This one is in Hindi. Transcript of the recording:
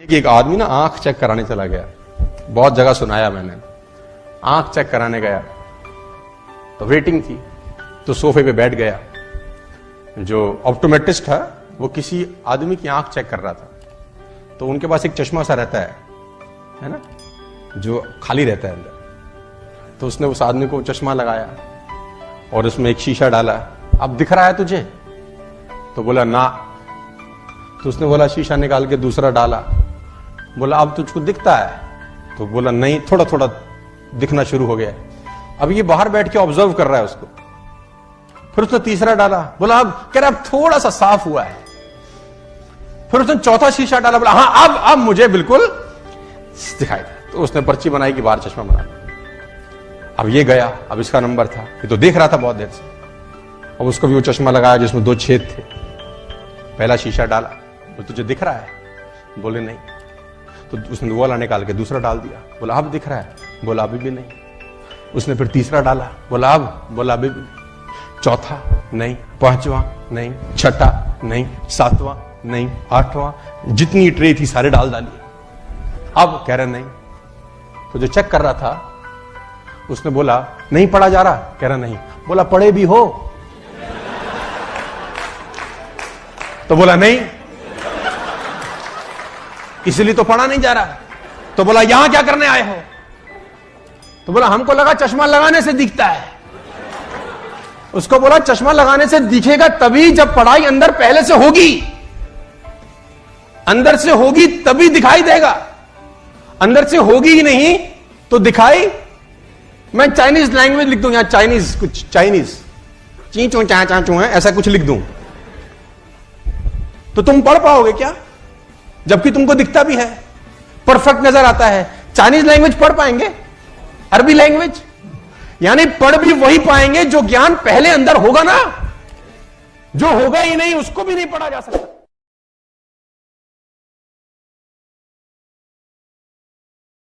कि एक आदमी ना आंख चेक कराने चला गया, बहुत जगह सुनाया मैंने। आंख चेक कराने गया तो वेटिंग थी, तो सोफे पे बैठ गया। जो ऑप्टोमेट्रिस्ट है वो किसी आदमी की आंख चेक कर रहा था, तो उनके पास एक चश्मा सा रहता है ना, जो खाली रहता है अंदर। तो उसने उस आदमी को चश्मा लगाया और उसमें एक शीशा डाला। अब दिख रहा है तुझे? तो बोला ना। तो उसने बोला शीशा निकाल के दूसरा डाला। बोला अब तुझको दिखता है? तो बोला नहीं, थोड़ा थोड़ा दिखना शुरू हो गया। अब ये बाहर बैठ के ऑब्जर्व कर रहा है उसको। फिर उसने तीसरा डाला। बोला अब कह रहा अब थोड़ा सा साफ हुआ है। फिर उसने चौथा शीशा डाला। बोला हाँ अब मुझे बिल्कुल दिखाई दे। तो उसने पर्ची बनाई कि बाहर चश्मा बना। अब ये गया, अब इसका नंबर था, ये तो देख रहा था बहुत देर से। अब उसको भी वो चश्मा लगाया जिसमें 2 छेद थे। पहला शीशा डाला, तो तुझे दिख रहा है? बोले नहीं। तो उसने वो वाला निकाल के दूसरा डाल दिया। बोला अब दिख रहा है? बोला अभी भी नहीं। उसने फिर तीसरा डाला। बोला अब? बोला अभी भी नहीं। चौथा नहीं, पांचवा नहीं, छठा नहीं, सातवां नहीं, आठवां, जितनी ट्रे थी सारे डाल डालिए। अब कह रहा नहीं। तो जो चेक कर रहा था उसने बोला नहीं पढ़ा जा रहा? कह रहा नहीं। बोला पढ़े भी हो? तो बोला नहीं, इसलिए तो पढ़ा नहीं जा रहा। तो बोला यहां क्या करने आए हो? तो बोला हमको लगा चश्मा लगाने से दिखता है। उसको बोला चश्मा लगाने से दिखेगा तभी जब पढ़ाई अंदर पहले से होगी, अंदर से होगी तभी दिखाई देगा। अंदर से होगी ही नहीं तो दिखाई। मैं चाइनीज लैंग्वेज लिख दूं यहां, चाइनीज, कुछ चाइनीज ची चू चा चा चू है, ऐसा कुछ लिख दूं तो तुम पढ़ पाओगे क्या? जबकि तुमको दिखता भी है, परफेक्ट नजर आता है। चाइनीज लैंग्वेज पढ़ पाएंगे? अरबी लैंग्वेज? यानी पढ़ भी वही पाएंगे जो ज्ञान पहले अंदर होगा ना। जो होगा ही नहीं उसको भी नहीं पढ़ा जा सकता।